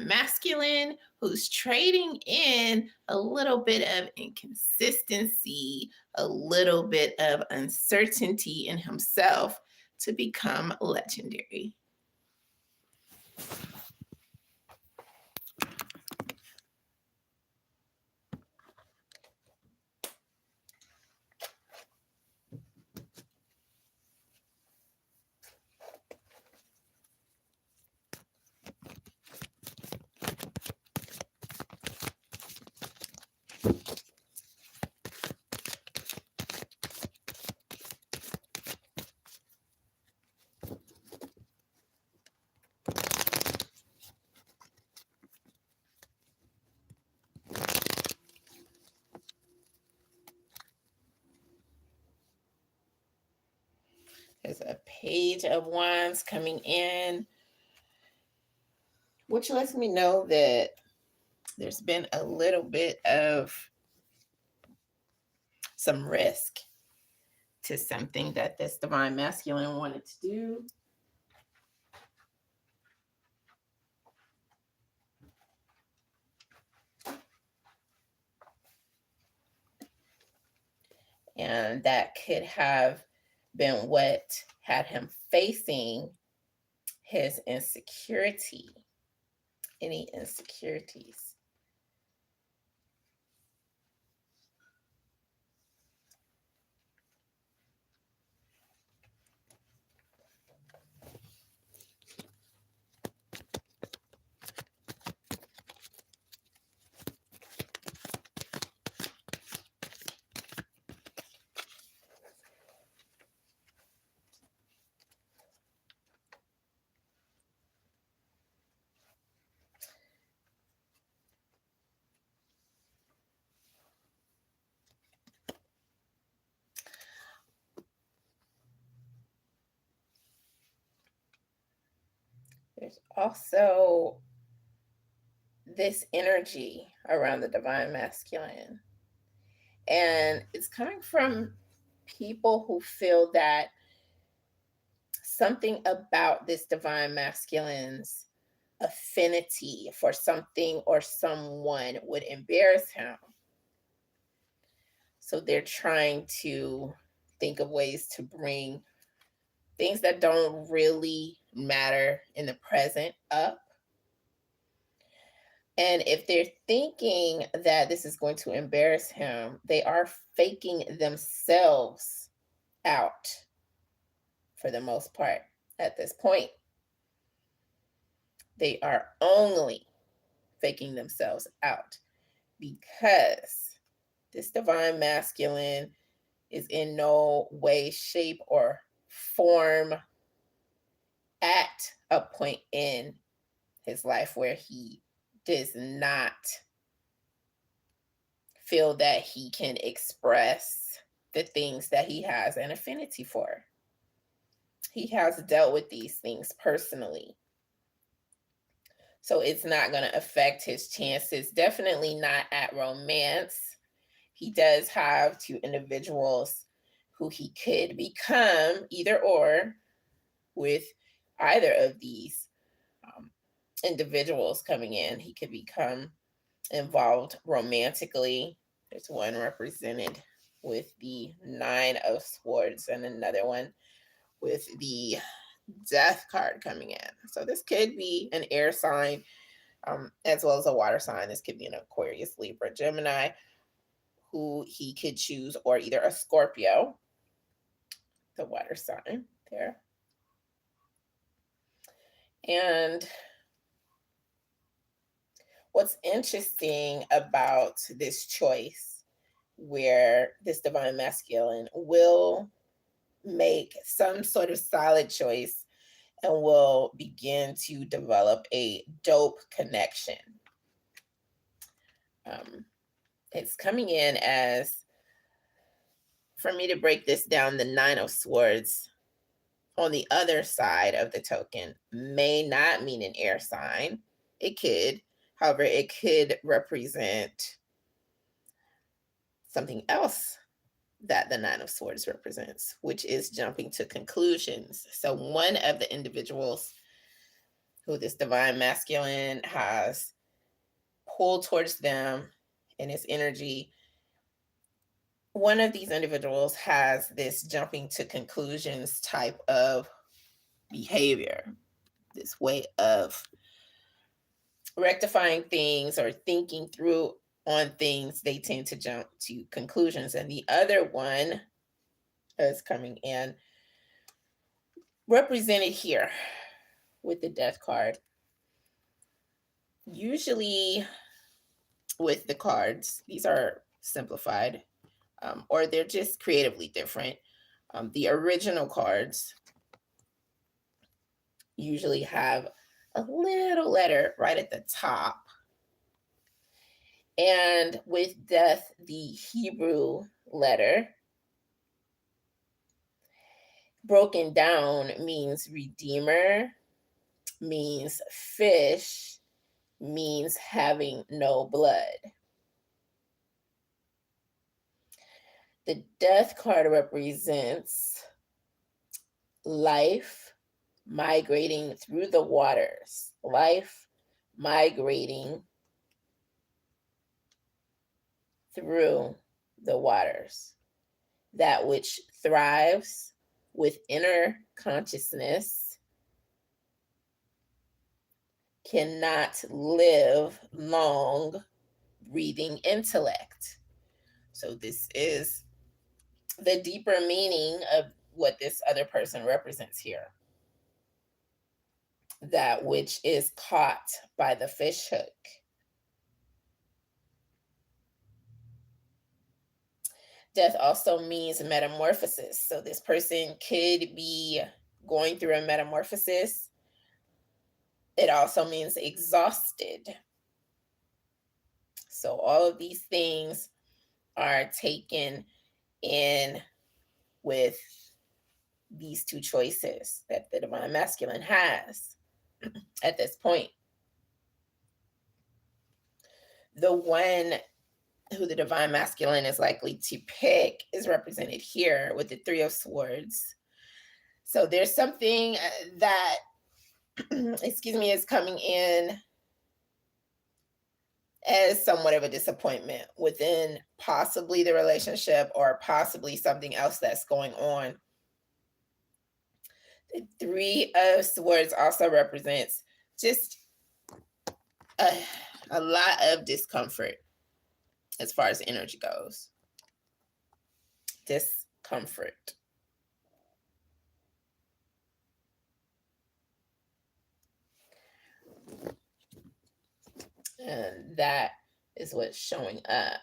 divine masculine who's trading in a little bit of inconsistency, a little bit of uncertainty in himself to become legendary. There's a Page of Wands coming in, which lets me know that there's been a little bit of some risk to something that this divine masculine wanted to do. And that could have been what had him facing his insecurity, any insecurities. There's also this energy around the divine masculine. And it's coming from people who feel that something about this divine masculine's affinity for something or someone would embarrass him. So they're trying to think of ways to bring things that don't really matter in the present up. And if they're thinking that this is going to embarrass him, they are faking themselves out for the most part at this point. They are only faking themselves out because this divine masculine is in no way, shape, or form at a point in his life where he does not feel that he can express the things that he has an affinity for. He has dealt with these things personally. So it's not going to affect his chances, definitely not at romance. He does have two individuals who he could become either or with either of these individuals coming in. He could become involved romantically. There's one represented with the Nine of Swords and another one with the Death card coming in. So this could be an air sign as well as a water sign. This could be an Aquarius, Libra, Gemini, who he could choose, or either a Scorpio, the water sign there. And what's interesting about this choice, where this divine masculine will make some sort of solid choice and will begin to develop a dope connection. It's coming in as, for me to break this down, the Nine of Swords on the other side of the token may not mean an air sign. It could. However, it could represent something else that the Nine of Swords represents, which is jumping to conclusions. So one of the individuals who this divine masculine has pulled towards them in its energy, one of these individuals has this jumping to conclusions type of behavior, this way of rectifying things or thinking through on things. They tend to jump to conclusions. And the other one is coming in represented here with the death card. Usually with the cards, these are simplified, or they're just creatively different. The original cards usually have a little letter right at the top. And with death, the Hebrew letter broken down means redeemer, means fish, means having no blood. The death card represents life migrating through the waters, life migrating through the waters, that which thrives with inner consciousness cannot live long breathing intellect. So this is the deeper meaning of what this other person represents here. That which is caught by the fish hook. Death also means metamorphosis. So this person could be going through a metamorphosis. It also means exhausted. So all of these things are taken in with these two choices that the divine masculine has at this point. The one who the divine masculine is likely to pick is represented here with the Three of Swords. So there's something that, excuse me, is coming in as somewhat of a disappointment within possibly the relationship or possibly something else that's going on. The Three of Swords also represents just a lot of discomfort as far as energy goes. Discomfort. And that is what's showing up.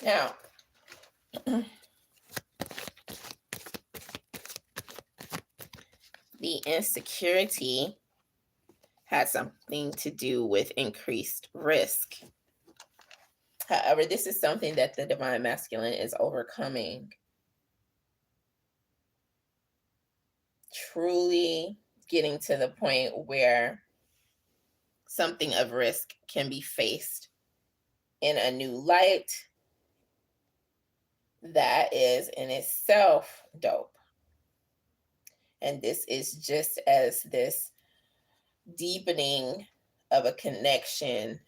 Now, the insecurity had something to do with increased risk. However, this is something that the divine masculine is overcoming. Truly getting to the point where something of risk can be faced in a new light. That is in itself dope. And this is just as this deepening of a connection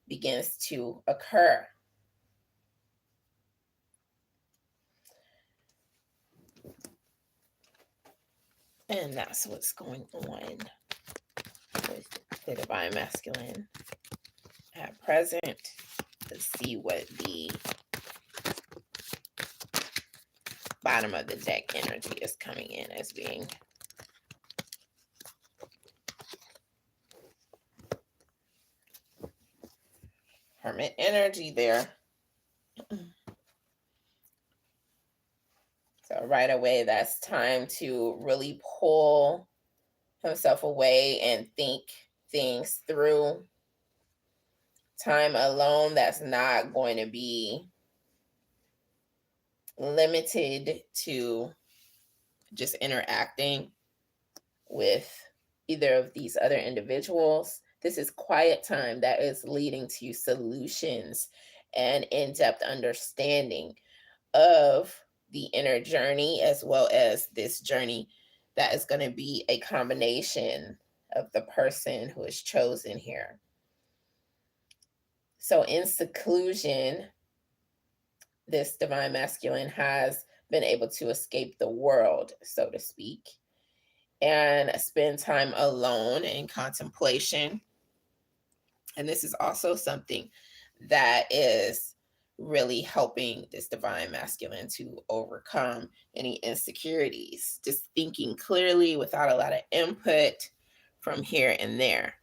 begins to occur. And that's what's going on with the divine masculine at present. Let's see what the bottom of the deck energy is coming in as being. Hermit energy there. So right away, that's time to really pull himself away and think things through. Time alone that's not going to be limited to just interacting with either of these other individuals. This is quiet time that is leading to solutions and in-depth understanding of the inner journey, as well as this journey that is going to be a combination of the person who is chosen here. So in seclusion, this divine masculine has been able to escape the world, so to speak, and spend time alone in contemplation. And this is also something that is really helping this divine masculine to overcome any insecurities, just thinking clearly without a lot of input from here and there.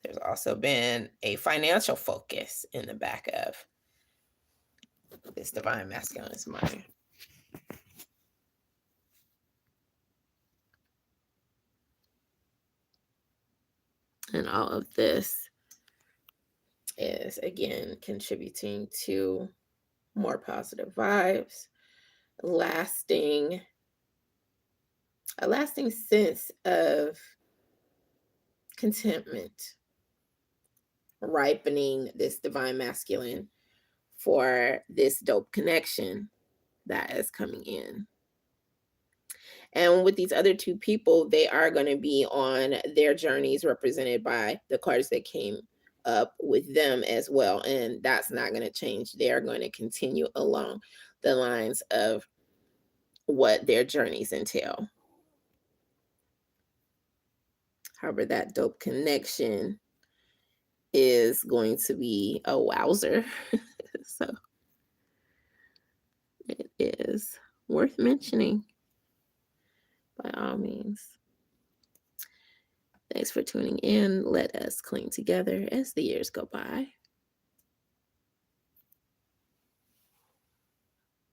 There's also been a financial focus in the back of this divine masculine's mind. And all of this is, again, contributing to more positive vibes, a lasting sense of contentment, ripening this divine masculine for this dope connection that is coming in. And with these other two people, they are going to be on their journeys represented by the cards that came up with them as well. And that's not going to change. They are going to continue along the lines of what their journeys entail. However, that dope connection is going to be a wowzer. So it is worth mentioning by all means. Thanks for tuning in. Let us cling together as the years go by.